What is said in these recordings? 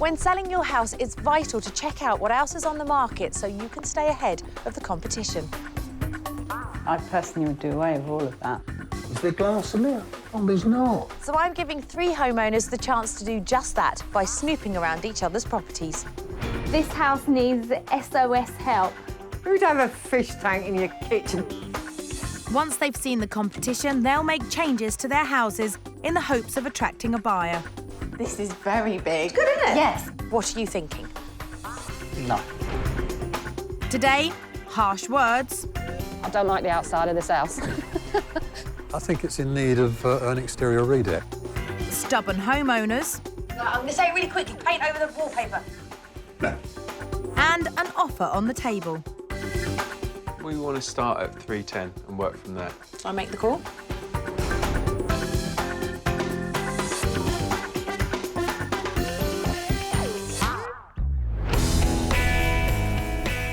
When selling your house, it's vital to check out what else is on the market so you can stay ahead of the competition. I personally would do away with all of that. Is there glass in there? Oh, there's not. So I'm giving 3 homeowners the chance to do just that by snooping around each other's properties. This house needs SOS help. Who'd have a fish tank in your kitchen? Once they've seen the competition, they'll make changes to their houses in the hopes of attracting a buyer. This is very big. Good, isn't it? Yes. What are you thinking? No. Today, harsh words. I don't like the outside of this house. I think it's in need of an exterior redeck. Stubborn homeowners. I'm going to say it really quickly, paint over the wallpaper. No. And an offer on the table. We want to start at 310 and work from there. Shall I make the call?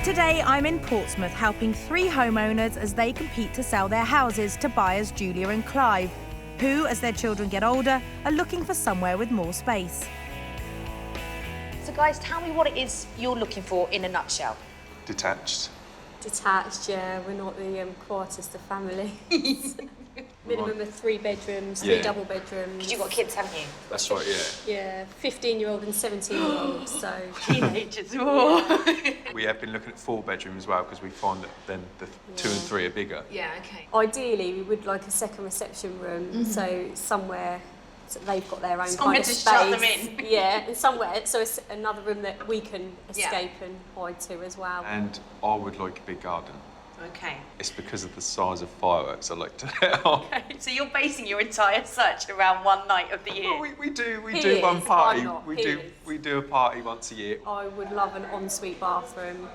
Today, I'm in Portsmouth helping 3 homeowners as they compete to sell their houses to buyers Julia and Clive, who, as their children get older, are looking for somewhere with more space. So, guys, tell me what it is you're looking for in a nutshell. Detached. Detached, yeah. We're not the quietest of families. Minimum of 3 bedrooms, 3 double bedrooms. Because you've got kids, haven't you? That's right, yeah. Yeah, 15-year-old and 17-year-old, so... Teenagers. We have been looking at 4 bedroom as well because we find that then the 2 and 3 are bigger. Yeah, OK. Ideally, we would like a second reception room, so somewhere so they've got their own Somewhere kind of to space. shut them in. Yeah, and somewhere, so it's another room that we can escape and hide to as well. And I would like a big garden. OK. It's because of the size of fireworks I like to let off. OK, so you're basing your entire search around one night of the year? Well, we do He one is, party. I'm not. We He do is. we do a party once a year. I would love an ensuite bathroom.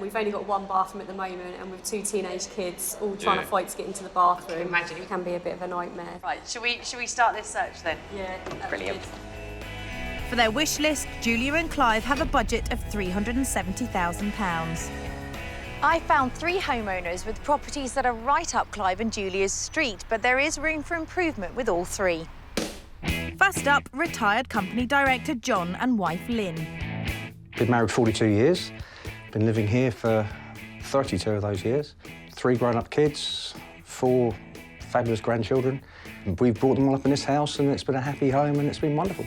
We've only got 1 bathroom at the moment, and with 2 teenage kids all trying to fight to get into the bathroom, imagine. it can be a bit of a nightmare. Right, should we start this search then? Yeah, that'd be Brilliant. good. For their wish list, Julia and Clive have a budget of £370,000. I found 3 homeowners with properties that are right up Clive and Julia's street, but there is room for improvement with all 3. First up, retired company director John and wife Lynne. Been married 42 years. Been living here for 32 of those years. 3 grown-up kids, 4 fabulous grandchildren. We've brought them all up in this house and it's been a happy home and it's been wonderful.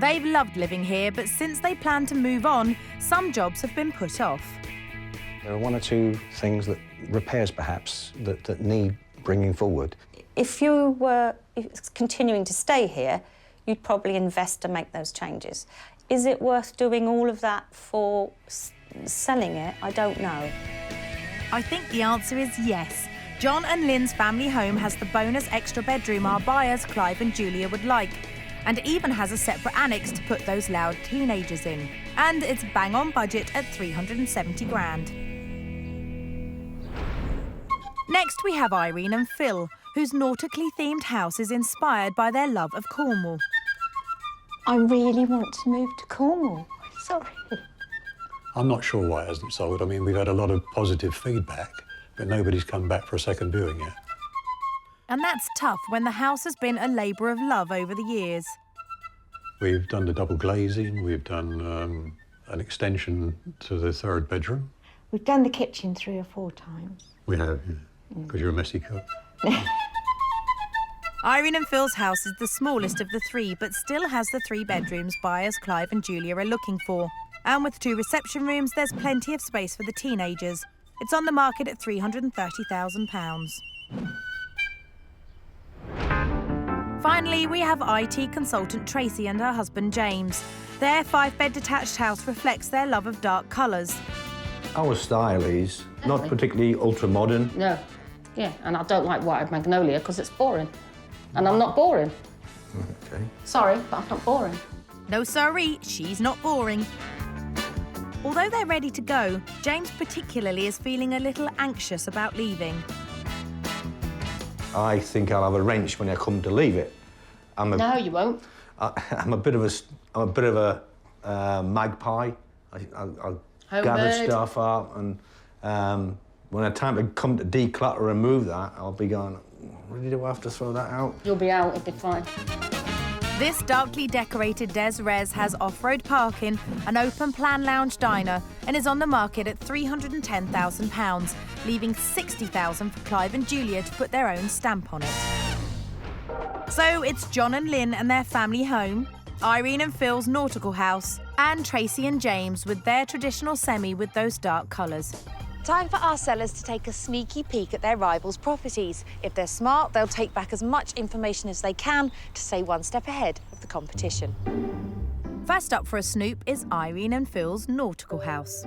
They've loved living here, but since they plan to move on, some jobs have been put off. There are 1 or 2 things that, repairs perhaps, that need bringing forward. If you were continuing to stay here, you'd probably invest to make those changes. Is it worth doing all of that for selling it? I don't know. I think the answer is yes. John and Lynne's family home has the bonus extra bedroom our buyers, Clive and Julia, would like, and even has a separate annex to put those loud teenagers in. And it's bang on budget at 370 grand. Next, we have Irene and Phil, whose nautically themed house is inspired by their love of Cornwall. I really want to move to Cornwall. Sorry. I'm not sure why it hasn't sold. I mean, we've had a lot of positive feedback, but nobody's come back for a second viewing yet. And that's tough when the house has been a labour of love over the years. We've done the double glazing, we've done an extension to the 3rd bedroom. We've done the kitchen 3 or 4 times. We have, because you're a messy cook. Irene and Phil's house is the smallest of the 3, but still has the 3 bedrooms buyers Clive and Julia are looking for. And with 2 reception rooms, there's plenty of space for the teenagers. It's on the market at £330,000. Finally, we have IT consultant Tracey and her husband James. Their 5-bed detached house reflects their love of dark colours. Our style is not particularly ultra-modern. No. Yeah, and I don't like white magnolia because it's boring. And I'm not boring. Okay. Sorry, but I'm not boring. No siree, she's not boring. Although they're ready to go, James particularly is feeling a little anxious about leaving. I think I'll have a wrench when I come to leave it. No, you won't. I'm a bit of a magpie. I'll gather stuff up, and when the time to come to declutter and move that, I'll be going, really, do I have to throw that out? You'll be out, it'll be fine. This darkly decorated Des Res has off-road parking, an open-plan lounge diner, and is on the market at £310,000, leaving £60,000 for Clive and Julia to put their own stamp on it. So it's John and Lynne and their family home, Irene and Phil's nautical house, and Tracey and James with their traditional semi with those dark colours. Time for our sellers to take a sneaky peek at their rivals' properties. If they're smart, they'll take back as much information as they can to stay one step ahead of the competition. First up for a snoop is Irene and Phil's nautical house.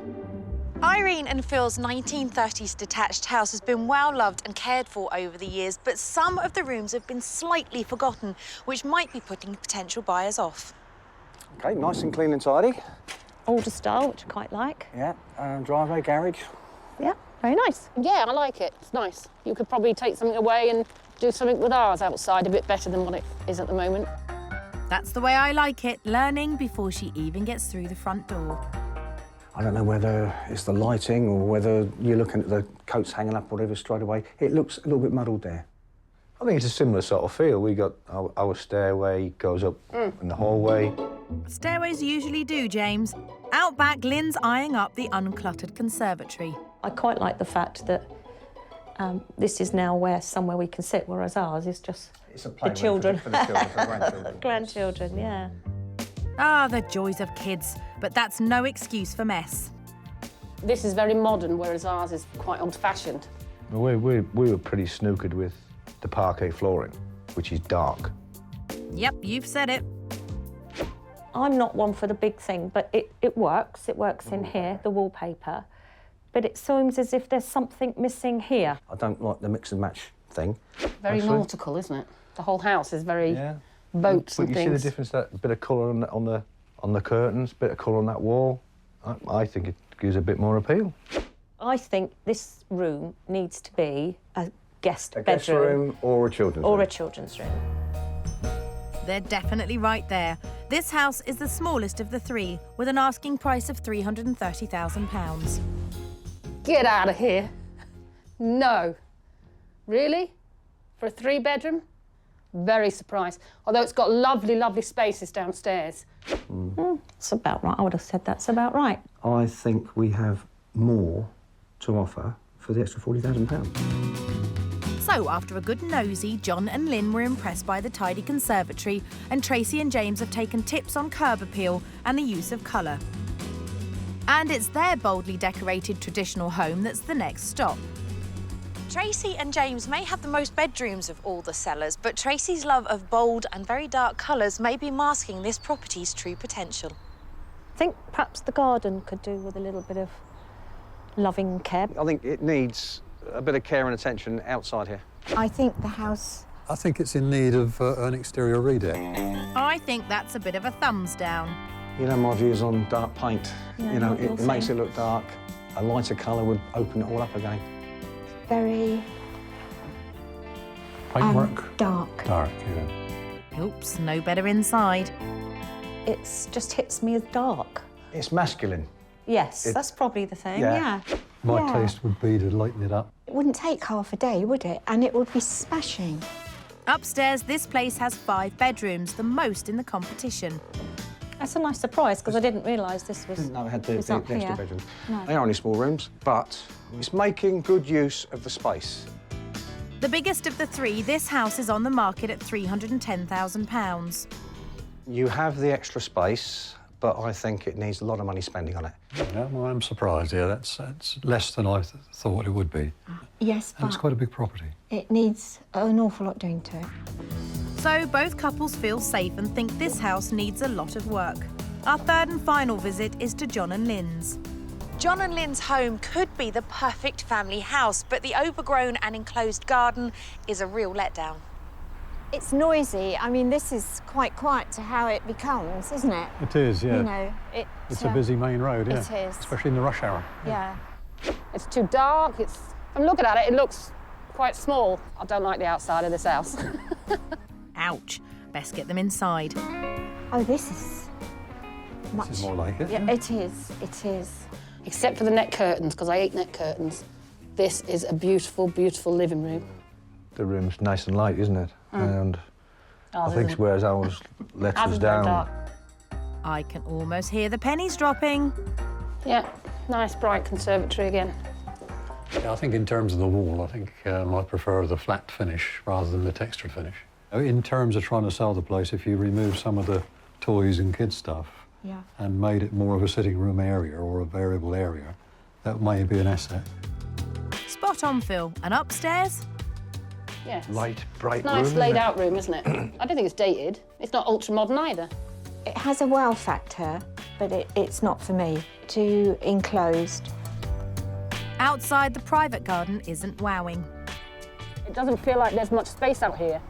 Irene and Phil's 1930s detached house has been well loved and cared for over the years, but some of the rooms have been slightly forgotten, which might be putting potential buyers off. OK, nice and clean and tidy. Older style, which I quite like. Yeah, driveway, garage. Yeah, very nice. Yeah, I like it. It's nice. You could probably take something away and do something with ours outside a bit better than what it is at the moment. That's the way I like it, learning before she even gets through the front door. I don't know whether it's the lighting or whether you're looking at the coats hanging up or whatever straight away. It looks a little bit muddled there. I think it's a similar sort of feel. We got our stairway goes up in the hallway. Stairways usually do, James. Out back, Lynn's eyeing up the uncluttered conservatory. I quite like the fact that this is now somewhere we can sit, whereas ours is just the children. For the children, for grandchildren. Grandchildren, yeah. Ah, the joys of kids, but that's no excuse for mess. This is very modern, whereas ours is quite old-fashioned. We were pretty snookered with the parquet flooring, which is dark. Yep, you've said it. I'm not one for the big thing, but it works. It works in here, the wallpaper. But it seems as if there's something missing here. I don't like the mix and match thing. Very actually. nautical, isn't it? The whole house is very boats but and you things. see the difference, that bit of colour on the curtains, bit of colour on that wall. I think it gives a bit more appeal. I think this room needs to be a guest bedroom. Guest room or a children's room. Or a children's room. They're definitely right there. This house is the smallest of the three, with an asking price of £330,000. Get out of here. No. Really? For a 3-bedroom? Very surprised. Although it's got lovely, lovely spaces downstairs. That's about right. I would have said that's about right. I think we have more to offer for the extra £40,000. So, after a good nosy, John and Lynne were impressed by the tidy conservatory, and Tracey and James have taken tips on curb appeal and the use of colour. And it's their boldly decorated traditional home that's the next stop. Tracey and James may have the most bedrooms of all the sellers, but Tracey's love of bold and very dark colours may be masking this property's true potential. I think perhaps the garden could do with a little bit of loving care. I think it needs a bit of care and attention outside here. I think the house... I think it's in need of an exterior redeck. I think that's a bit of a thumbs down. You know my views on dark paint. No, you know, not your it makes thing. it look dark. A lighter colour would open it all up again. Very Paintwork? dark. Dark, yeah. Oops, no better inside. It just hits me as dark. It's masculine. Yes, that's probably the thing, yeah. My Yeah. taste would be to lighten it up. It wouldn't take half a day, would it? And it would be smashing. Upstairs, this place has 5 bedrooms, the most in the competition. That's a nice surprise, because I didn't realise this was... Didn't know it had the it's up extra here. bedrooms. No. They are only small rooms, but it's making good use of the space. The biggest of the 3, this house is on the market at £310,000. You have the extra space, but I think it needs a lot of money spending on it. Yeah, well, I'm surprised. Yeah, that's less than I thought it would be. Yes, And it's but quite a big property. it needs an awful lot doing to it. So both couples feel safe and think this house needs a lot of work. Our third and final visit is to John and Lynne's. John and Lynne's home could be the perfect family house, but the overgrown and enclosed garden is a real letdown. It's noisy. I mean, this is quite quiet to how it becomes, isn't it? It is, yeah. You know, It's a busy main road, yeah. It is. Especially in the rush hour. Yeah. It's too dark. I'm looking at it, it looks quite small. I don't like the outside of this house. Ouch. Best get them inside. Oh, this is much... This is more like it. Yeah, it is. It is. Except for the net curtains, because I hate net curtains. This is a beautiful, beautiful living room. The room's nice and light, isn't it? And I think it's whereas ours lets us down. I can almost hear the pennies dropping. Yeah, nice bright conservatory again. Yeah, I think in terms of the wall, I think I prefer the flat finish rather than the textured finish. In terms of trying to sell the place, if you remove some of the toys and kids' stuff and made it more of a sitting room area or a variable area, that may be an asset. Spot on, Phil. And upstairs? Yes. Light, bright nice room, laid out room, isn't it? I don't think it's dated. It's not ultra modern either. It has a wow factor, but it's not for me. Too enclosed. Outside, the private garden isn't wowing. It doesn't feel like there's much space out here.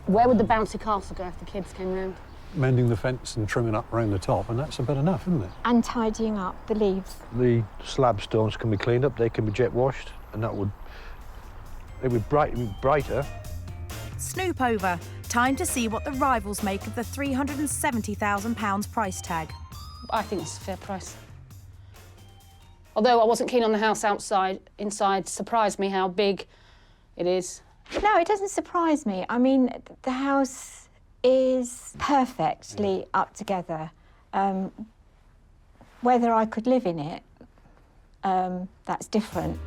Where would the bouncy castle go if the kids came round? Mending the fence and trimming up around the top, and that's about enough, isn't it? And tidying up the leaves. The slab stones can be cleaned up, they can be jet washed, and they would brighter. Snoop over. Time to see what the rivals make of the £370,000 price tag. I think it's a fair price. Although I wasn't keen on the house outside, inside surprised me how big it is. No, it doesn't surprise me. I mean, the house is perfectly up together. Whether I could live in it, that's different.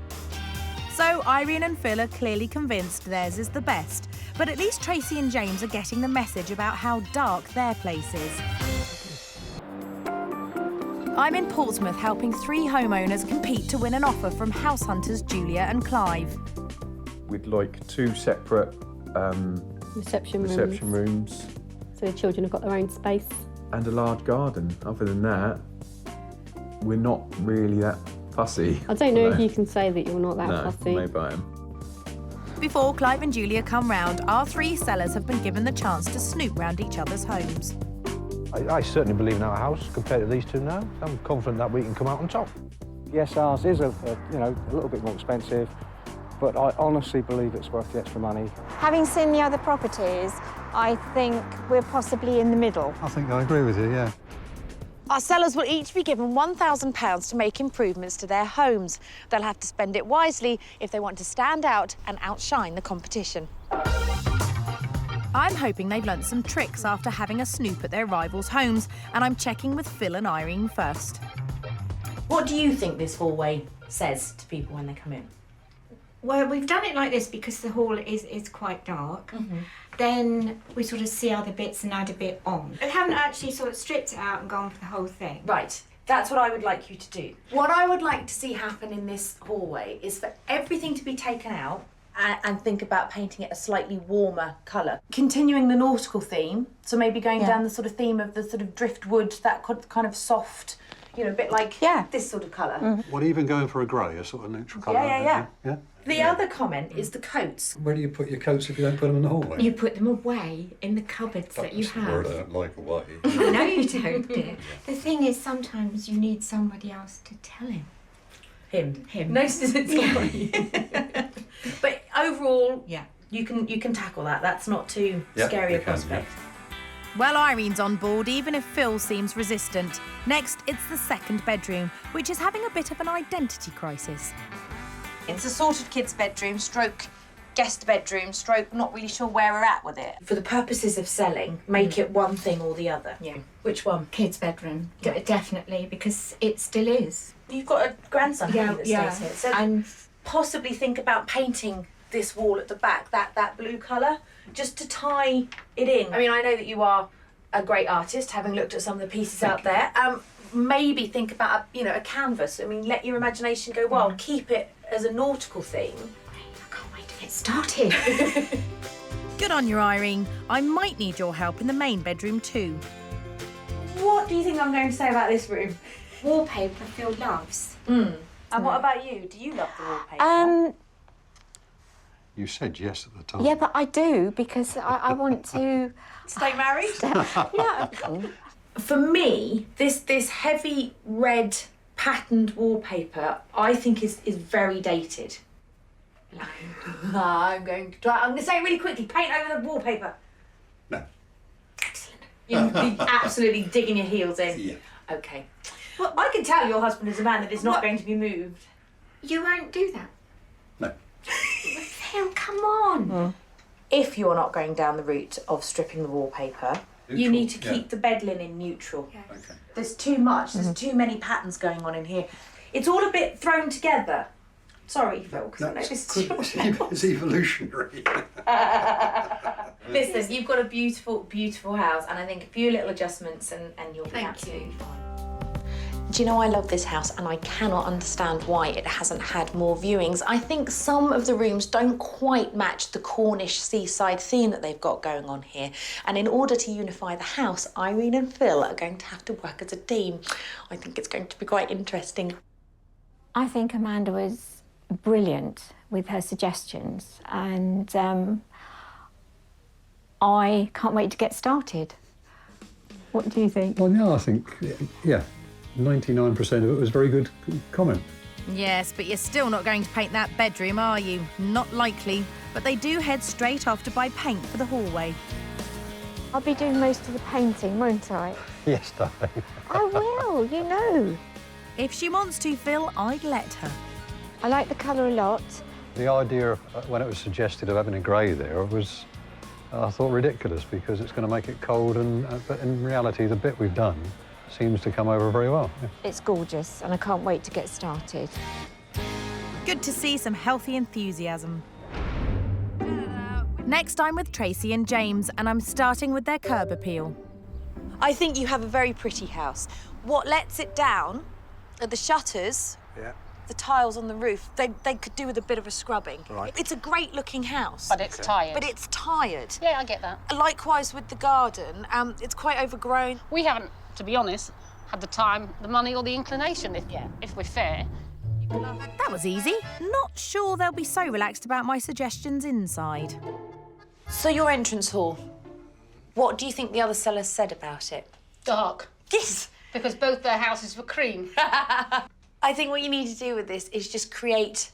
So Irene and Phil are clearly convinced theirs is the best, but at least Tracey and James are getting the message about how dark their place is. I'm in Portsmouth helping 3 homeowners compete to win an offer from house hunters Julia and Clive. We'd like 2 separate Reception rooms so the children have got their own space. and a large garden. Other than that, we're not really that fussy. I don't know if you can say that you're not that fussy. No, maybe I am. Before Clive and Julia come round, our 3 sellers have been given the chance to snoop round each other's homes. I certainly believe in our house compared to these 2 now. I'm confident that we can come out on top. Yes, ours is a little bit more expensive, but I honestly believe it's worth the extra money. Having seen the other properties, I think we're possibly in the middle. I think I agree with you, yeah. Our sellers will each be given £1,000 to make improvements to their homes. They'll have to spend it wisely if they want to stand out and outshine the competition. I'm hoping they've learnt some tricks after having a snoop at their rivals' homes, and I'm checking with Phil and Irene first. What do you think this hallway says to people when they come in? Well, we've done it like this because the hall is quite dark. Then we sort of see other bits and add a bit on. We haven't actually sort of stripped it out and gone for the whole thing. Right, that's what I would like you to do. What I would like to see happen in this hallway is for everything to be taken out and think about painting it a slightly warmer colour. Continuing the nautical theme, so maybe going down the sort of theme of the sort of driftwood, that kind of soft, you know, a bit like this sort of colour. What, even going for a grey, a sort of neutral colour? Yeah. Yeah? The other comment is the coats. Where do you put your coats if you don't put them in the hallway? You put them away in the cupboards that you That's the word I have. don't like away. I know you don't, dear. The thing is, sometimes you need somebody else to tell him. Him. No, sorry. But overall, you can tackle that. That's not too scary a prospect. Well, Irene's on board, even if Phil seems resistant. Next, it's the 2nd bedroom, which is having a bit of an identity crisis. It's a sorted kids' bedroom, stroke guest bedroom, stroke not really sure where we're at with it. For the purposes of selling, make it one thing or the other. Yeah. Which one? Kids' bedroom, definitely, because it still is. You've got a grandson Yeah, that stays here. So and possibly think about painting this wall at the back, that blue colour, just to tie it in. I mean, I know that you are a great artist, having looked at some of the pieces out there. Maybe think about a canvas. I mean, let your imagination go wild. Keep it as a nautical theme. I can't wait to get started. Good on you, Irene. I might need your help in the main bedroom too. What do you think I'm going to say about this room? Wallpaper Phil loves. And what about you? Do you love the wallpaper? You said yes at the time. Yeah, but I do, because I want to... Stay married? No. For me, this heavy red patterned wallpaper, I think is very dated. I'm going to say it really quickly. Paint over the wallpaper. No. Excellent. You'd be absolutely digging your heels in. Yeah. Okay. Well, I can tell your husband is a man that is not going to be moved. You won't do that? No. Phil, come on. If you're not going down the route of stripping the wallpaper, you need to keep the bed linen neutral. Okay. There's too much, there's too many patterns going on in here. It's all a bit thrown together. Sorry, Phil, because I know this is It's evolutionary. Listen, you've got a beautiful, beautiful house, and I think a few little adjustments and you'll be absolutely fine. Do you know, I love this house and I cannot understand why it hasn't had more viewings. I think some of the rooms don't quite match the Cornish seaside theme that they've got going on here. And in order to unify the house, Irene and Phil are going to have to work as a team. I think it's going to be quite interesting. I think Amanda was brilliant with her suggestions, and I can't wait to get started. What do you think? Well, no, I think, yeah, 99% of it was very good comment. Yes, but you're still not going to paint that bedroom, are you? Not likely. But they do head straight off to buy paint for the hallway. I'll be doing most of the painting, won't I? Yes, darling. I will, you know. If she wants to, Phil, I'd let her. I like the colour a lot. The idea, when it was suggested of having a grey there, was, I thought, ridiculous, because it's going to make it cold, but in reality, the bit we've done seems to come over very well. Yeah. It's gorgeous, and I can't wait to get started. Good to see some healthy enthusiasm. Next, I'm with Tracey and James, and I'm starting with their curb appeal. I think you have a very pretty house. What lets it down are the shutters, the tiles on the roof. They could do with a bit of a scrubbing. Right. It's a great-looking house. But it's tired. But it's tired. Yeah, I get that. Likewise with the garden, it's quite overgrown. We haven't, to be honest, had the time, the money or the inclination, if we're fair. That was easy. Not sure they'll be so relaxed about my suggestions inside. So your entrance hall, what do you think the other sellers said about it? Dark. Yes. Because both their houses were cream. I think what you need to do with this is just create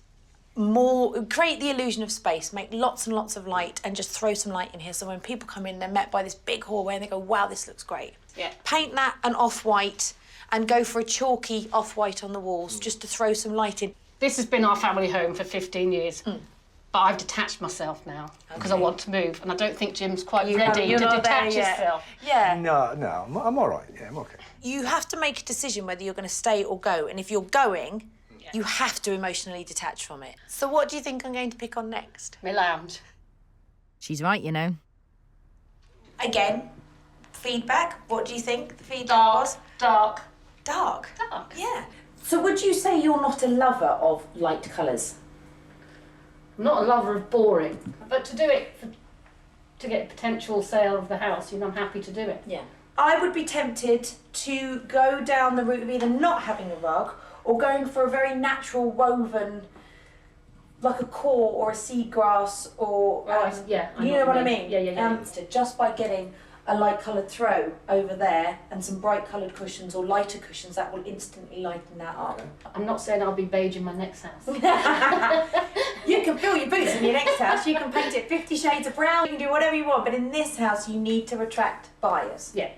the illusion of space, make lots and lots of light, and just throw some light in here, so when people come in, they're met by this big hallway and they go, wow, this looks great. Yeah. Paint that an off-white and go for a chalky off-white on the walls, just to throw some light in. This has been our family home for 15 years. But I've detached myself now because I want to move, and I don't think Jim's quite ready to detach himself. Yeah. No, I'm all right. Yeah, I'm okay. You have to make a decision whether you're going to stay or go, and if you're going, you have to emotionally detach from it. So what do you think I'm going to pick on next? My lounge. She's right, you know. Again, feedback. What do you think the feedback was? Dark. Dark? Dark. Yeah. So would you say you're not a lover of light colours? I'm not a lover of boring, but to do it, to get potential sale of the house, I'm happy to do it. Yeah. I would be tempted to go down the route of either not having a rug or going for a very natural woven, like a core or a seagrass or... you know what I mean? Yeah. Just by getting a light coloured throw over there and some bright coloured cushions or lighter cushions, that will instantly lighten that up. I'm not saying I'll be beige in my next house. You can fill your boots in your next house, you can paint it 50 shades of brown, you can do whatever you want, but in this house you need to attract buyers. Yeah.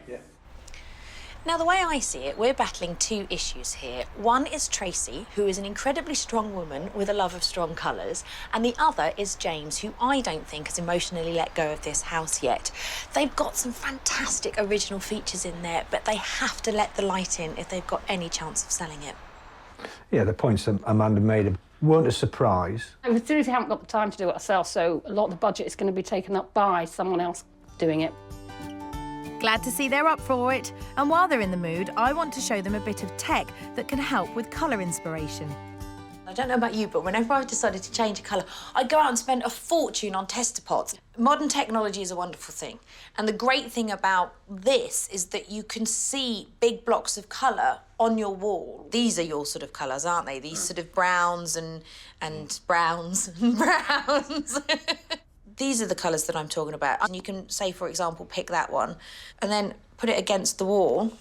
Now, the way I see it, we're battling two issues here. One is Tracey, who is an incredibly strong woman with a love of strong colours, and the other is James, who I don't think has emotionally let go of this house yet. They've got some fantastic original features in there, but they have to let the light in if they've got any chance of selling it. Yeah, the points that Amanda made weren't a surprise. We seriously haven't got the time to do it ourselves, so a lot of the budget is going to be taken up by someone else doing it. Glad to see they're up for it. And while they're in the mood, I want to show them a bit of tech that can help with colour inspiration. I don't know about you, but whenever I've decided to change a colour, I go out and spend a fortune on tester pots. Modern technology is a wonderful thing. And the great thing about this is that you can see big blocks of colour on your wall. These are your sort of colours, aren't they? These sort of browns and browns and browns. These are the colours that I'm talking about. And you can say, for example, pick that one and then put it against the wall.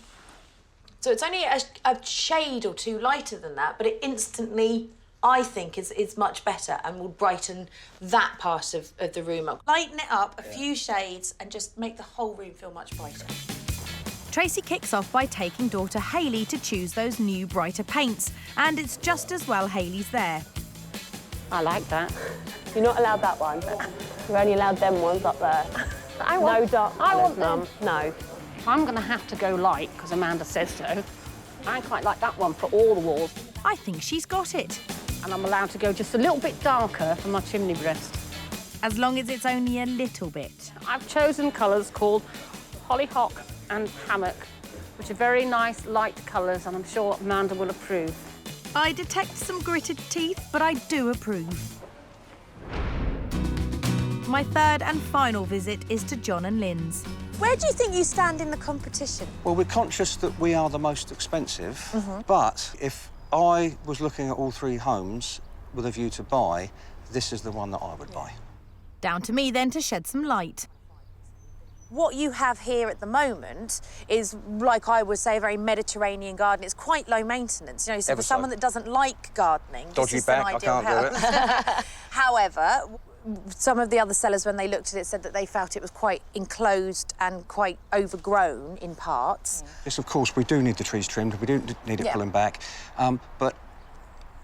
So it's only a shade or two lighter than that, but it instantly, I think, is much better and will brighten that part of the room up. Lighten it up a few shades and just make the whole room feel much brighter. Tracey kicks off by taking daughter Hayley to choose those new brighter paints, and it's just as well Hayley's there. I like that. You're not allowed that one. You're only allowed them ones up there. No dark colours, Mum. No. I'm going to have to go light, because Amanda says so. I quite like that one for all the walls. I think she's got it. And I'm allowed to go just a little bit darker for my chimney breast. As long as it's only a little bit. I've chosen colours called Hollyhock and Hammock, which are very nice, light colours, and I'm sure Amanda will approve. I detect some gritted teeth, but I do approve. My third and final visit is to John and Lynne's. Where do you think you stand in the competition? Well, we're conscious that we are the most expensive, but if I was looking at all three homes with a view to buy, this is the one that I would buy. Down to me then to shed some light. What you have here at the moment is, like I would say, a very Mediterranean garden. It's quite low maintenance, you know, so for someone that doesn't like gardening, Dodgy this is back, an ideal I can't house. do it. However, some of the other sellers, when they looked at it, said that they felt it was quite enclosed and quite overgrown in parts. Yes, of course, we do need the trees trimmed. We do need it pulling back. But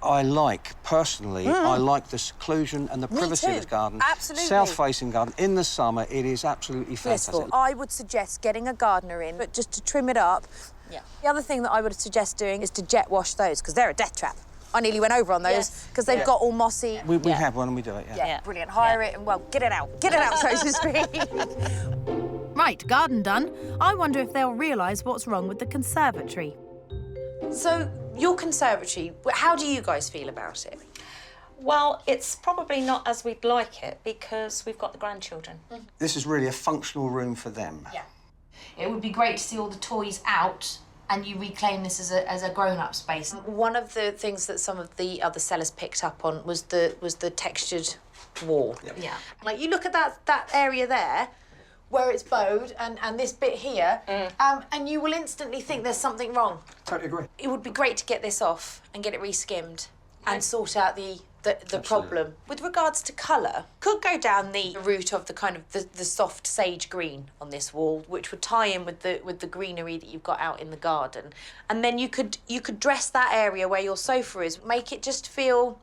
I like, personally, I like the seclusion and the privacy of this garden. Absolutely. South-facing garden. In the summer, it is absolutely fantastic. Blissful. I would suggest getting a gardener in, but just to trim it up. Yeah. The other thing that I would suggest doing is to jet wash those, because they're a death trap. I nearly went over on those, because they've got all mossy. We have one and we do it, Yeah, brilliant. Hire it and, well, get it out. Get it out, so to speak. Right, garden done. I wonder if they'll realise what's wrong with the conservatory. So, your conservatory, how do you guys feel about it? Well, it's probably not as we'd like it because we've got the grandchildren. This is really a functional room for them. Yeah. It would be great to see all the toys out and you reclaim this as a grown-up space. One of the things that some of the other sellers picked up on was the textured wall. Yeah. Like, you look at that area there, where it's bowed, and this bit here, and you will instantly think there's something wrong. Totally agree. It would be great to get this off and get it re-skimmed and sort out the problem. With regards to colour, could go down the route of the kind of the soft sage green on this wall, which would tie in with the greenery that you've got out in the garden. And then you could dress that area where your sofa is, make it just feel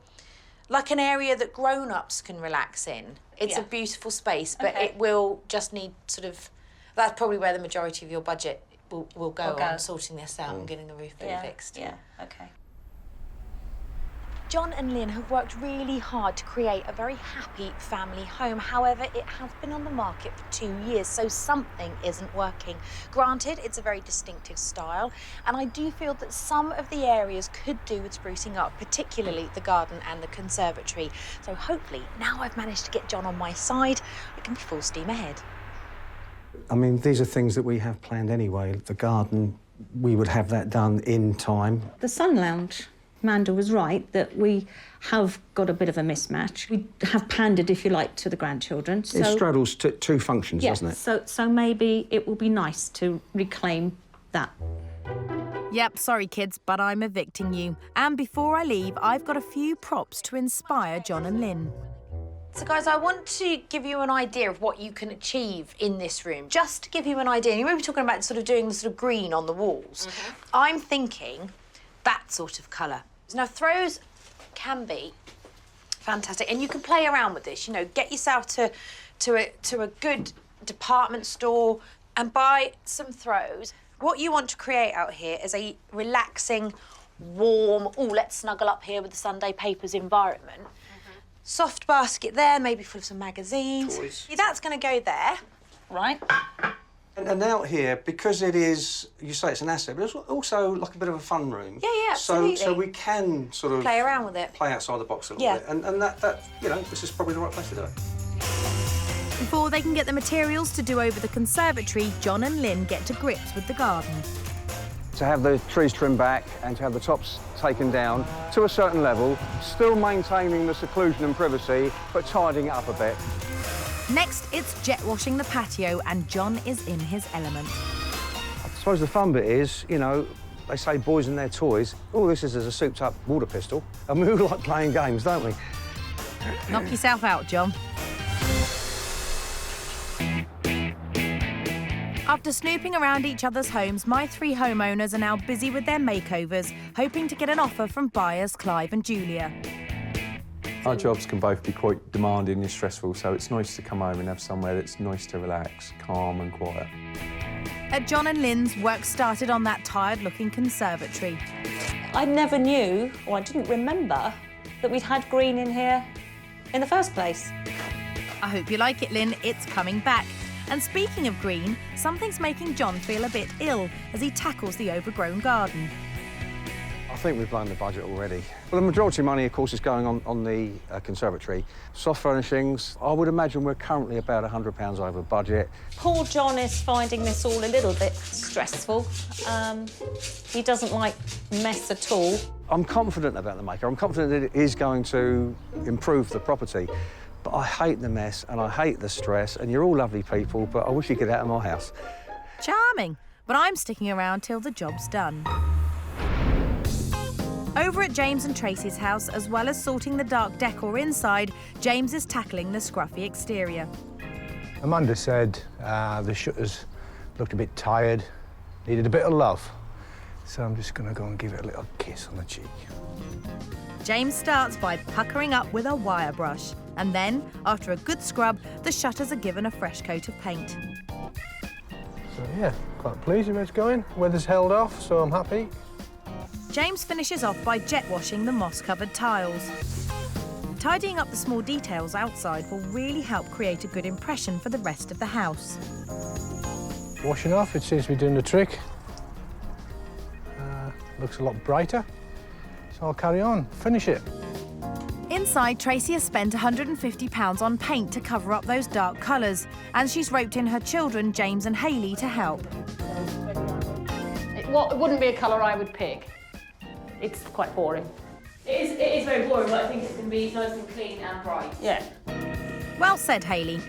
like an area that grown-ups can relax in. It's a beautiful space, but it will just need sort of... That's probably where the majority of your budget will go on sorting this out and getting the roof fixed. Yeah, okay. John and Lynne have worked really hard to create a very happy family home. However, it has been on the market for 2 years, so something isn't working. Granted, it's a very distinctive style, and I do feel that some of the areas could do with sprucing up, particularly the garden and the conservatory. So hopefully, now I've managed to get John on my side, I can be full steam ahead. I mean, these are things that we have planned anyway. The garden, we would have that done in time. The sun lounge. Amanda was right that we have got a bit of a mismatch. We have pandered, if you like, to the grandchildren. So, it straddles two functions, doesn't it? So maybe it will be nice to reclaim that. Yep, sorry kids, but I'm evicting you. And before I leave, I've got a few props to inspire John and Lynne. So, guys, I want to give you an idea of what you can achieve in this room. Just to give you an idea, you may be talking about sort of doing the sort of green on the walls. I'm thinking that sort of colour. Now, throws can be fantastic, and you can play around with this. You know, get yourself to a good department store and buy some throws. What you want to create out here is a relaxing, warm, let's snuggle up here with the Sunday papers environment. Soft basket there, maybe full of some magazines. Toys. That's going to go there, right? And out here, because it is, you say it's an asset, but it's also like a bit of a fun room. Yeah, absolutely. So we can sort of... Play around with it. Play outside the box a little bit. And that, you know, this is probably the right place to do it. Before they can get the materials to do over the conservatory, John and Lynne get to grips with the garden. To have the trees trimmed back and to have the tops taken down to a certain level, still maintaining the seclusion and privacy, but tidying it up a bit. Next, it's jet washing the patio, and John is in his element. I suppose the fun bit is, you know, they say boys and their toys. All this is a souped-up water pistol, and we all like playing games, don't we? Knock yourself out, John. After snooping around each other's homes, my 3 homeowners are now busy with their makeovers, hoping to get an offer from buyers Clive and Julia. Our jobs can both be quite demanding and stressful, so it's nice to come home and have somewhere that's nice to relax, calm and quiet. At John and Lynne's, work started on that tired-looking conservatory. I never knew, or I didn't remember, that we'd had green in here in the first place. I hope you like it, Lynne. It's coming back. And speaking of green, something's making John feel a bit ill as he tackles the overgrown garden. I think we've blown the budget already. Well, the majority of money, of course, is going on the conservatory. Soft furnishings, I would imagine we're currently about £100 over budget. Poor John is finding this all a little bit stressful. He doesn't like mess at all. I'm confident about the maker. I'm confident that it is going to improve the property. But I hate the mess and I hate the stress, and you're all lovely people, but I wish you'd get out of my house. Charming, but I'm sticking around till the job's done. Over at James and Tracey's house, as well as sorting the dark decor inside, James is tackling the scruffy exterior. Amanda said the shutters looked a bit tired, needed a bit of love. So I'm just going to go and give it a little kiss on the cheek. James starts by puckering up with a wire brush. And then, after a good scrub, the shutters are given a fresh coat of paint. So yeah, quite pleased with where it's going. Weather's held off, so I'm happy. James finishes off by jet washing the moss-covered tiles. Tidying up the small details outside will really help create a good impression for the rest of the house. Washing off, it seems to be doing the trick. Looks a lot brighter, so I'll carry on, finish it. Inside, Tracey has spent £150 on paint to cover up those dark colours, and she's roped in her children, James and Hayley, to help. It wouldn't be a colour I would pick. It's quite boring. It is very boring, but I think it's going to be nice and clean and bright. Yeah. Well said, Hayley.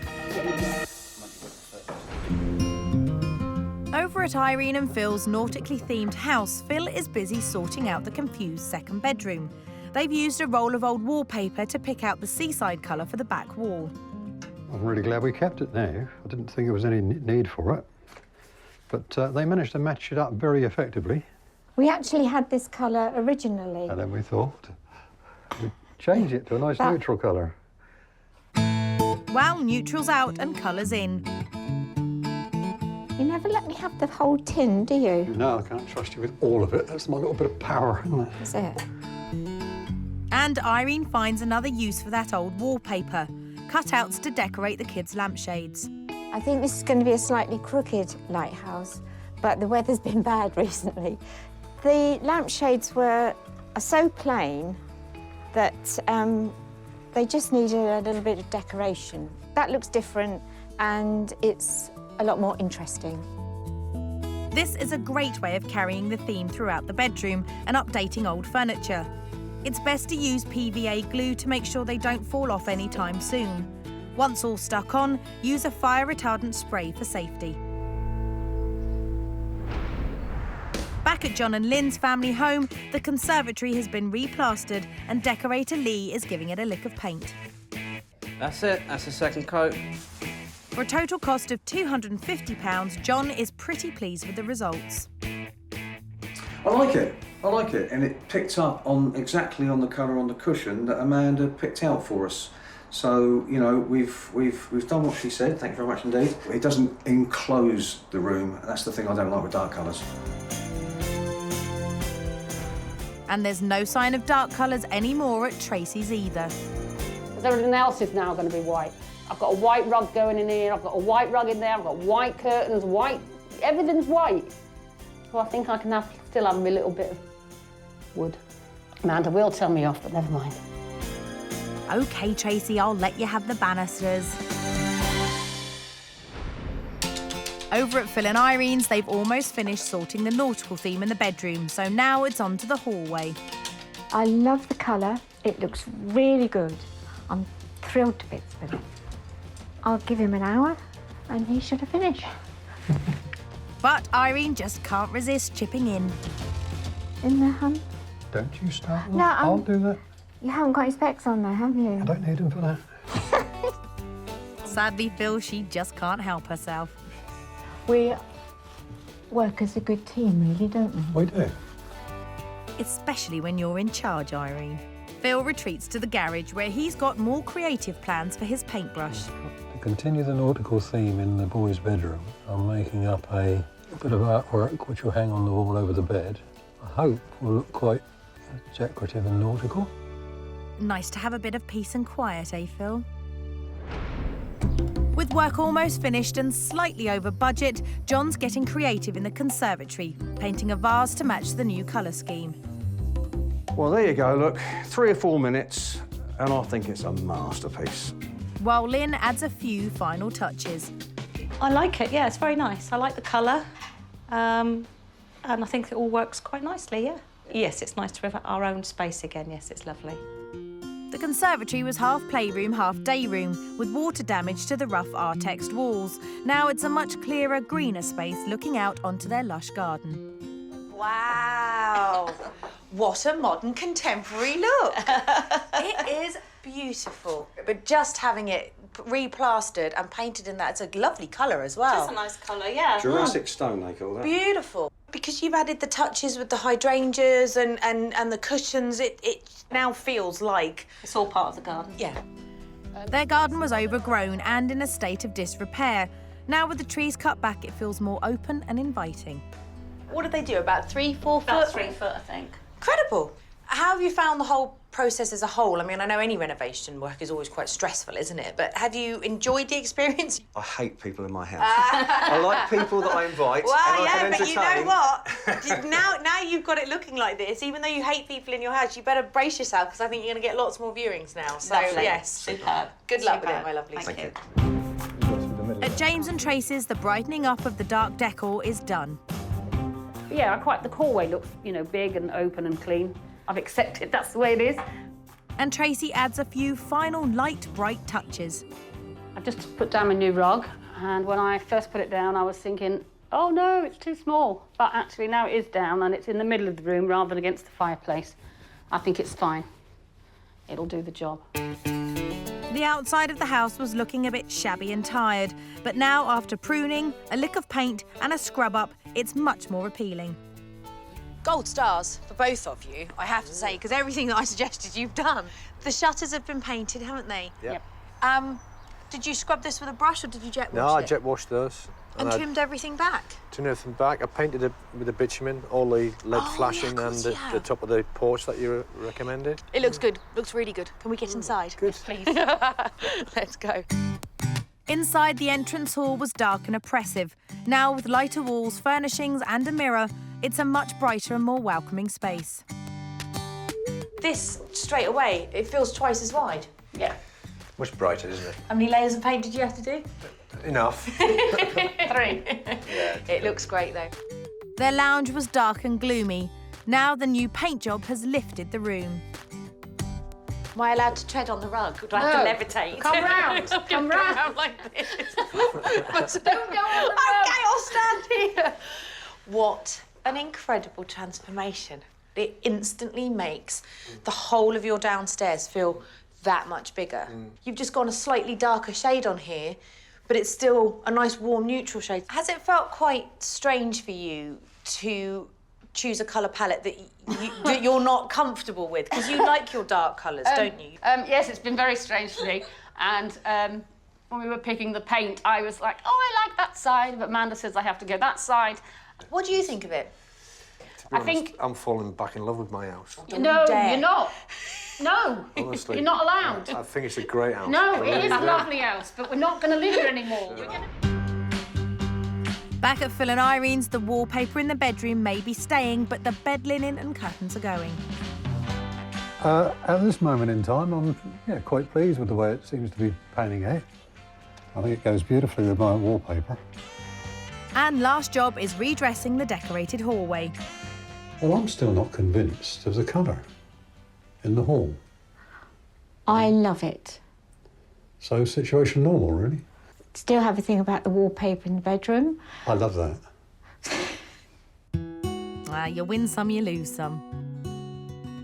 Over at Irene and Phil's nautically themed house, Phil is busy sorting out the confused second bedroom. They've used a roll of old wallpaper to pick out the seaside colour for the back wall. I'm really glad we kept it now. I didn't think there was any need for it. But they managed to match it up very effectively. We actually had this colour originally. And then we thought we'd change it to a nice neutral colour. Well, neutral's out and colour's in. You never let me have the whole tin, do you? No, I can't trust you with all of it. That's my little bit of power, isn't it? That's it. And Irene finds another use for that old wallpaper. Cutouts to decorate the kids' lampshades. I think this is going to be a slightly crooked lighthouse, but the weather's been bad recently. The lampshades are so plain that they just needed a little bit of decoration. That looks different and it's a lot more interesting. This is a great way of carrying the theme throughout the bedroom and updating old furniture. It's best to use PVA glue to make sure they don't fall off anytime soon. Once all stuck on, use a fire-retardant spray for safety. Back at John and Lynne's family home, the conservatory has been replastered and decorator Lee is giving it a lick of paint. That's it, that's the second coat. For a total cost of £250, John is pretty pleased with the results. I like it, and it picked up on exactly on the colour on the cushion that Amanda picked out for us. So, you know, we've done what she said, thank you very much indeed. It doesn't enclose the room, that's the thing I don't like with dark colours. And there's no sign of dark colours anymore at Tracey's either. Because everything else is now going to be white. I've got a white rug going in here, I've got a white rug in there, I've got white curtains, white, everything's white. So I think I can still have my little bit of wood. Amanda will tell me off, but never mind. OK, Tracey, I'll let you have the banisters. Over at Phil and Irene's, they've almost finished sorting the nautical theme in the bedroom, so now it's on to the hallway. I love the colour. It looks really good. I'm thrilled to bits with it. I'll give him an hour and he should have finished. But Irene just can't resist chipping in. In there, hun? Don't you start? No, I'll do that. You haven't got your specs on there, have you? I don't need them for that. Sadly, Phil, she just can't help herself. We work as a good team, really, don't we? We do. Especially when you're in charge, Irene. Phil retreats to the garage where he's got more creative plans for his paintbrush. To continue the nautical theme in the boys' bedroom, I'm making up a bit of artwork which will hang on the wall over the bed. I hope will look quite decorative and nautical. Nice to have a bit of peace and quiet, eh, Phil? With work almost finished and slightly over budget, John's getting creative in the conservatory, painting a vase to match the new colour scheme. Well, there you go, look. 3 or 4 minutes, and I think it's a masterpiece. While Lynn adds a few final touches. I like it, yeah, it's very nice. I like the colour, and I think it all works quite nicely, yeah. Yes, it's nice to have our own space again, yes, it's lovely. The conservatory was half playroom, half dayroom, with water damage to the rough Artexed walls. Now it's a much clearer, greener space looking out onto their lush garden. Wow! What a modern, contemporary look. It is beautiful. But just having it replastered and painted in that, it's a lovely colour as well. It's a nice colour, yeah. Jurassic stone, they call that. Beautiful. Because you've added the touches with the hydrangeas and the cushions, it now feels like... It's all part of the garden. Yeah. Their garden was overgrown and in a state of disrepair. Now with the trees cut back, it feels more open and inviting. What did they do, about 3, 4 foot? About 3 foot, I think. Incredible. How have you found the whole process as a whole? I mean, I know any renovation work is always quite stressful, isn't it? But have you enjoyed the experience? I hate people in my house. I like people that I invite. Well, and I yeah, can but you know entertain. what? now you've got it looking like this. Even though you hate people in your house, you better brace yourself because I think you're going to get lots more viewings now. So, Lovely. yes. Superb. Good luck with Superb. it, my lovely. Thank you. At James and Tracy's, the brightening up of the dark decor is done. Yeah, the hallway looks, you know, big and open and clean. I've accepted that's the way it is. And Tracy adds a few final light, bright touches. I just put down a new rug, and when I first put it down, I was thinking, oh no, it's too small. But actually now it is down and it's in the middle of the room rather than against the fireplace. I think it's fine. It'll do the job. The outside of the house was looking a bit shabby and tired, but now after pruning, a lick of paint and a scrub up, it's much more appealing. Gold stars for both of you, I have to say, because everything that I suggested you've done. The shutters have been painted, haven't they? Yep. Did you scrub this with a brush or did you jet wash No, I it? jet washed those. And trimmed everything back? Trimmed everything back. I painted it with the bitumen, all the LED flashing and the top of the porch that you recommended. It looks good. Looks really good. Can we get inside? Good. Please. Let's go. Inside, the entrance hall was dark and oppressive. Now, with lighter walls, furnishings and a mirror, it's a much brighter and more welcoming space. This, straight away, it feels twice as wide. Yeah. Much brighter, isn't it? How many layers of paint did you have to do? Enough. 3. It looks great, though. Their lounge was dark and gloomy. Now the new paint job has lifted the room. Am I allowed to tread on the rug? Do I have to levitate? Come round. Come round. Like this. Don't go on the rug. Okay, I'll stand here. What an incredible transformation. It instantly makes the whole of your downstairs feel that much bigger. You've just gone a slightly darker shade on here, but it's still a nice warm neutral shade. Has it felt quite strange for you to choose a colour palette that you're not comfortable with? Because you like your dark colours, don't you? Yes, it's been very strange for me. And when we were picking the paint, I was like, oh, I like that side, but Amanda says I have to go that side. What do you think of it? To be honest, I'm falling back in love with my house. No, you're not. No, Honestly. you're not allowed. I think it's a great house. No, I it really is a do. lovely house, but we're not going to live here anymore. Back at Phil and Irene's, the wallpaper in the bedroom may be staying, but the bed linen and curtains are going. At this moment in time, I'm quite pleased with the way it seems to be panning out. I think it goes beautifully with my wallpaper. And last job is redressing the decorated hallway. Well, I'm still not convinced of the colour in the hall. I love it. So, situation normal, really. Still have a thing about the wallpaper in the bedroom. I love that. You win some, you lose some.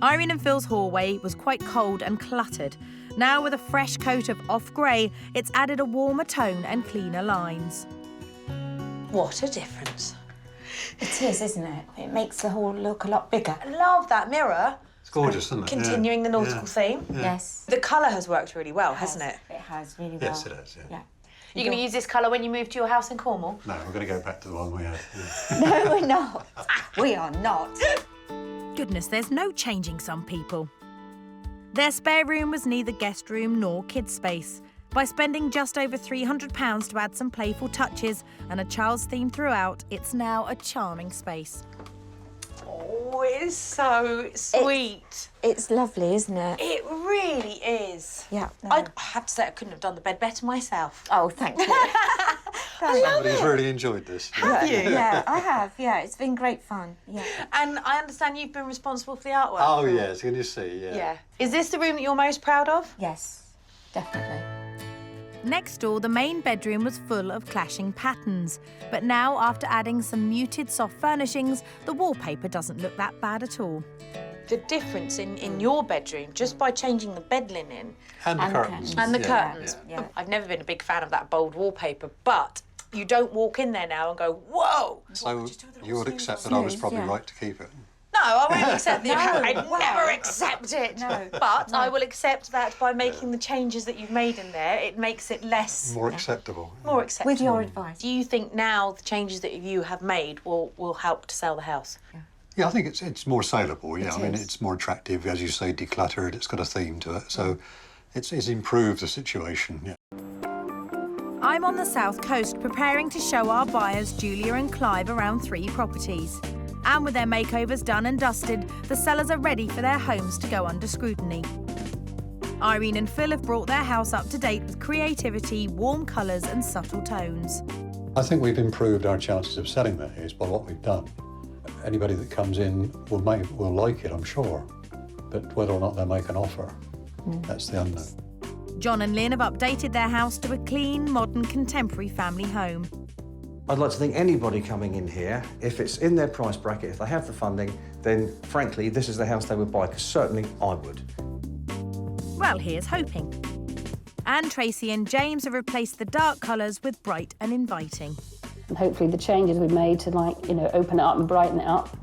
Irene and Phil's hallway was quite cold and cluttered. Now, with a fresh coat of off-grey, it's added a warmer tone and cleaner lines. What a difference. It is, isn't it? It makes the hall look a lot bigger. I love that mirror. It's gorgeous, isn't it? Continuing the nautical theme. Yeah. Yes. The colour has worked really well, hasn't it? It has really well. Yes, it has, yeah. You're going to use this colour when you move to your house in Cornwall? No, we're going to go back to the one we had. No, we're not. We are not. Goodness, there's no changing some people. Their spare room was neither guest room nor kids' space. By spending just over £300 to add some playful touches and a child's theme throughout, it's now a charming space. Oh, it is so sweet. It's lovely, isn't it? It really is. Yeah. No. I have to say, I couldn't have done the bed better myself. Oh, thank you. Somebody's really enjoyed this. Have you? Yeah, I have. Yeah, it's been great fun. Yeah. And I understand you've been responsible for the artwork. Oh, yes, can you see? Yeah. Yeah. Is this the room that you're most proud of? Yes, definitely. Next door, the main bedroom was full of clashing patterns. But now, after adding some muted soft furnishings, the wallpaper doesn't look that bad at all. The difference in your bedroom, just by changing the bed linen... And the curtains. And the Yeah. curtains. Yeah. I've never been a big fan of that bold wallpaper, but you don't walk in there now and go, whoa! So you would accept that I was probably right to keep it? No, I won't accept the... No, I'd wow. never accept it. No. But I will accept that by making the changes that you've made in there, it makes it less... More acceptable. More acceptable. With your advice. Do you think now the changes that you have made will help to sell the house? Yeah, I think it's more saleable, yeah. It I mean, is. it's more attractive, as you say, decluttered, it's got a theme to it, so it's improved the situation, yeah. I'm on the south coast preparing to show our buyers Julia and Clive around 3 properties. And with their makeovers done and dusted, the sellers are ready for their homes to go under scrutiny. Irene and Phil have brought their house up to date with creativity, warm colours and subtle tones. I think we've improved our chances of selling the house by what we've done. Anybody that comes in will like it, I'm sure, but whether or not they make an offer, that's the unknown. John and Lynne have updated their house to a clean, modern, contemporary family home. I'd like to think anybody coming in here, if it's in their price bracket, if they have the funding, then frankly, this is the house they would buy, because certainly I would. Well, here's hoping. And Tracey and James have replaced the dark colours with bright and inviting. And hopefully the changes we've made to, like, you know, open it up and brighten it up.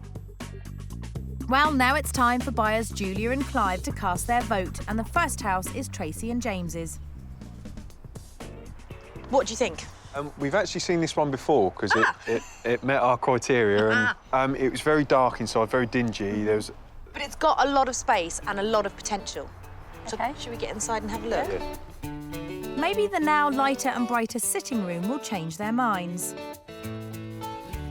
Well, now it's time for buyers Julia and Clive to cast their vote, and the first house is Tracey and James's. What do you think? We've actually seen this one before because it met our criteria, and it was very dark inside, very dingy. But it's got a lot of space and a lot of potential. So should we get inside and have a look? Yeah. Maybe the now lighter and brighter sitting room will change their minds.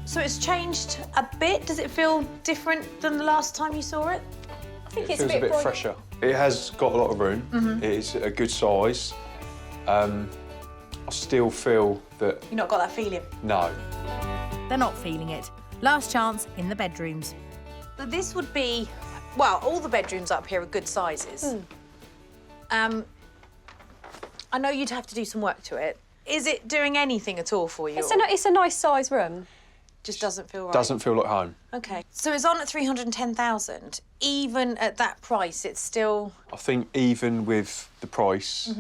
So it's changed a bit. Does it feel different than the last time you saw it? I think it feels a bit fresher. It has got a lot of room. It's a good size. I still feel that... You've not got that feeling? No. They're not feeling it. Last chance in the bedrooms. So this would be... Well, all the bedrooms up here are good sizes. I know you'd have to do some work to it. Is it doing anything at all for you? It's a nice size room. Just doesn't feel right? Doesn't feel like home. OK. So it's on at 310,000. Even at that price, it's still... I think even with the price,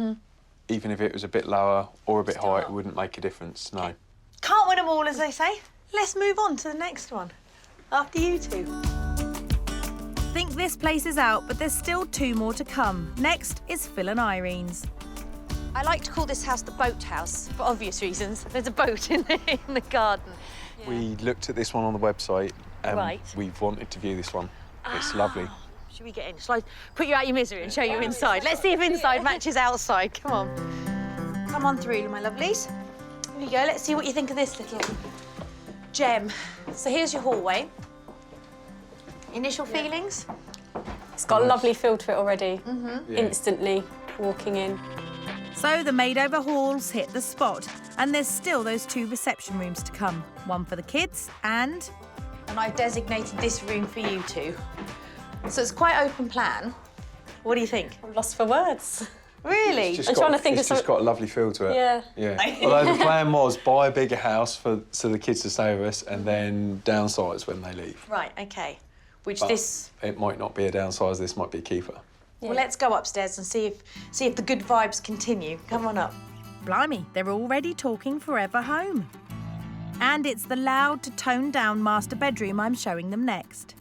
even if it was a bit lower or a bit higher, it wouldn't make a difference, no. Can't win them all, as they say. Let's move on to the next one. After you two. Think this place is out, but there's still 2 more to come. Next is Phil and Irene's. I like to call this house the boat house, for obvious reasons. There's a boat in the garden. We looked at this one on the website and Right. we've wanted to view this one. It's lovely. Should we get in? Shall I put you out your misery and show you inside? Let's see if inside matches outside. Come on. Come on through, my lovelies. Here you go. Let's see what you think of this little gem. So here's your hallway. Initial feelings? It's got a lovely feel to it already. Yeah. Instantly walking in. So the made-over halls hit the spot, and there's still those 2 reception rooms to come. One for the kids and I've designated this room for you two. So it's quite open plan. What do you think? I'm lost for words. Really? It's just got a lovely feel to it. Yeah. Yeah. Although the plan was buy a bigger house so the kids to stay with us and then downsize when they leave. Right, OK. Which But this... it might not be a downsize, this might be a keeper. Well, let's go upstairs and see if the good vibes continue. Come on up. blimey, they're already talking forever home. And it's the loud to toned-down master bedroom I'm showing them next.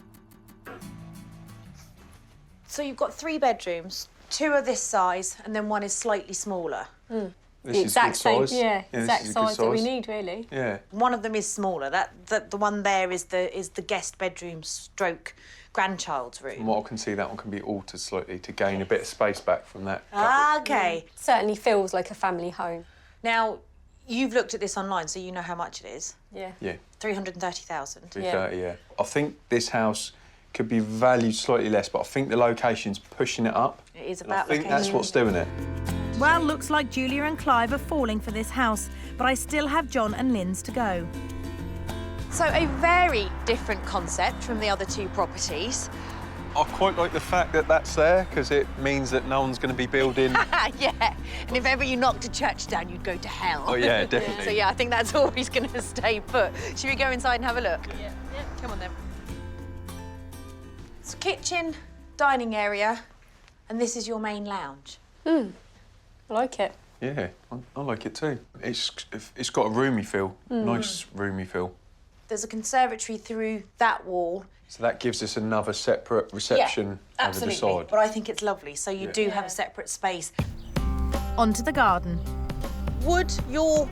So you've got 3 bedrooms, 2 are this size, and then 1 is slightly smaller. Mm. This is good size. Yeah, this exact is a good size that we need, really. Yeah. One of them is smaller. The one there is the guest bedroom stroke grandchild's room. From what I can see, that one can be altered slightly to gain a bit of space back from that. Ah, okay. Certainly feels like a family home. Now, you've looked at this online, so you know how much it is. Yeah. Yeah. 330,000. 330, yeah. I think this house could be valued slightly less, but I think the location's pushing it up. It is And I about think that's what's doing it. Well, looks like Julia and Clive are falling for this house, but I still have John and Lynne's to go. So a very different concept from the other 2 properties. I quite like the fact that that's there, because it means that no one's going to be building... Yeah, and if ever you knocked a church down, you'd go to hell. Oh, yeah, definitely. So, yeah, I think that's always going to stay put. Should we go inside and have a look? Yeah. Come on, then. It's kitchen, dining area, and this is your main lounge. I like it. Yeah, I like it too. It's got a roomy feel, nice roomy feel. There's a conservatory through that wall. So that gives us another separate reception over the side. But I think it's lovely, so you do have a separate space. Onto the garden. Would your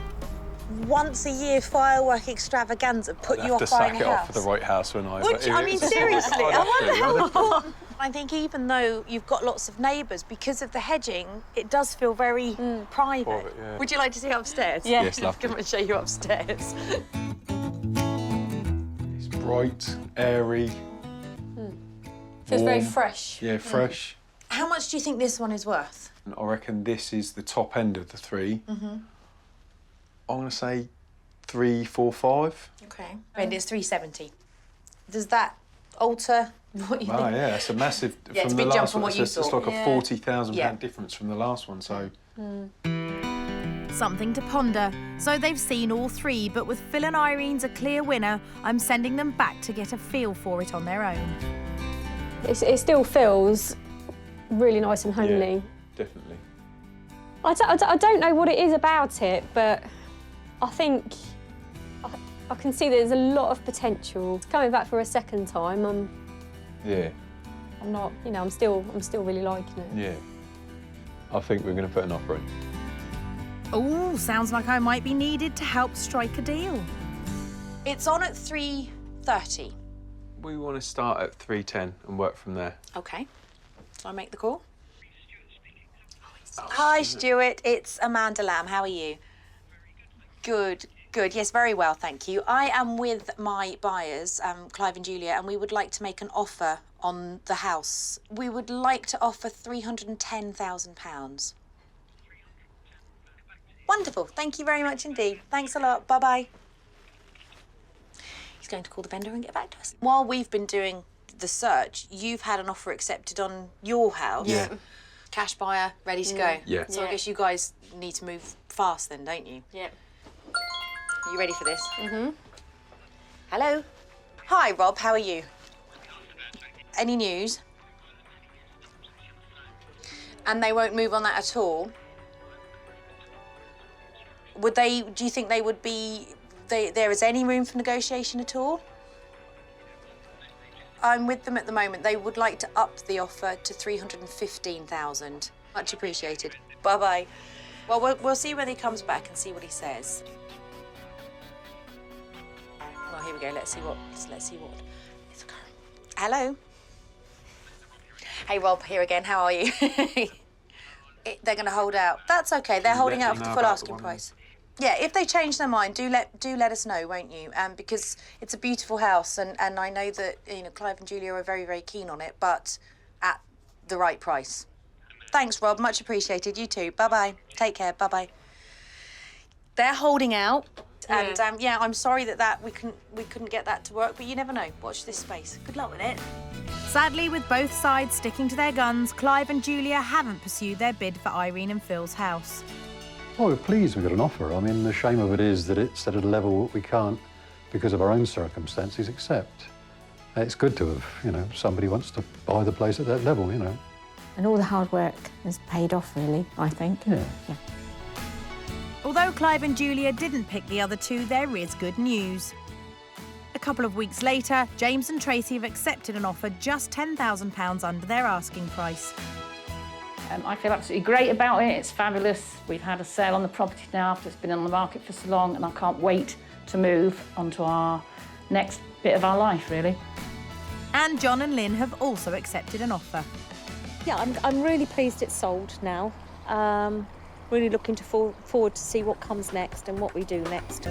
once-a-year firework extravaganza put you off buying a house? I'd have to sack it off for the right house, wouldn't I? Would you? I mean, seriously, I wonder how important... I think even though you've got lots of neighbours, because of the hedging, it does feel very private. Yeah. Would you like to see upstairs? Yeah. Yes, lovely. Come and show you upstairs. It's bright, airy. Feels very warm. fresh. Yeah, fresh. How much do you think this one is worth? And I reckon this is the top end of the 3. I'm going to say 3, 4, 5. Okay. And it's 370. Does that alter what you think? Oh, yeah, it's a massive... Yeah, it's a from big the jump last from one, what you it's thought. like a £40,000 Yeah. difference from the last one, so... Something to ponder. So they've seen all 3, but with Phil and Irene's a clear winner, I'm sending them back to get a feel for it on their own. It still feels really nice and homely. Yeah, definitely. I don't know what it is about it, but I think I can see there's a lot of potential. Coming back for a second time, I'm not, you know, I'm still really liking it. Yeah. I think we're going to put an offer in. Oh, sounds like I might be needed to help strike a deal. It's on at 330. We want to start at 310 and work from there. Okay. Shall I make the call? Hi, Stuart. It's Amanda Lamb. How are you? Good, good. Yes, very well, thank you. I am with my buyers, Clive and Julia, and we would like to make an offer on the house. We would like to offer £310,000. Wonderful. Thank you very much indeed. Thanks a lot. Bye-bye. He's going to call the vendor and get back to us. While we've been doing the search, you've had an offer accepted on your house. Yeah. Cash buyer, ready to go. Yeah. So I guess you guys need to move fast then, don't you? Yeah. Are you ready for this? Hello. Hi, Rob. How are you? Any news? And they won't move on that at all? Would they, do you think they would be, there is any room for negotiation at all? I'm with them at the moment. They would like to up the offer to 315,000. Much appreciated. Bye-bye. Well, we'll see when he comes back and see what he says. Well, here we go. Let's see what is occurring. Hello. Hey, Rob, here again. How are you? They're going to hold out. That's okay. They're holding out for the full asking price. Yeah, if they change their mind, do let us know, won't you? Because it's a beautiful house, and I know that Clive and Julia are very, very keen on it, but at the right price. Thanks, Rob. Much appreciated. You too. Bye-bye. Take care. Bye-bye. They're holding out, and yeah, I'm sorry that we couldn't get that to work, but you never know. Watch this space. Good luck with it. Sadly, with both sides sticking to their guns, Clive and Julia haven't pursued their bid for Irene and Phil's house. Oh, we're pleased we got an offer. I mean, the shame of it is that it's at a level we can't, because of our own circumstances, accept. It's good to have, somebody wants to buy the place at that level, And all the hard work has paid off, really, I think. Yeah. Although Clive and Julia didn't pick the other 2, there is good news. A couple of weeks later, James and Tracey have accepted an offer just £10,000 under their asking price. I feel absolutely great about it. It's fabulous. We've had a sale on the property now after it's been on the market for so long, and I can't wait to move onto our next bit of our life, really. And John and Lynne have also accepted an offer. Yeah, I'm really pleased it's sold now. Really looking forward to see what comes next and what we do next.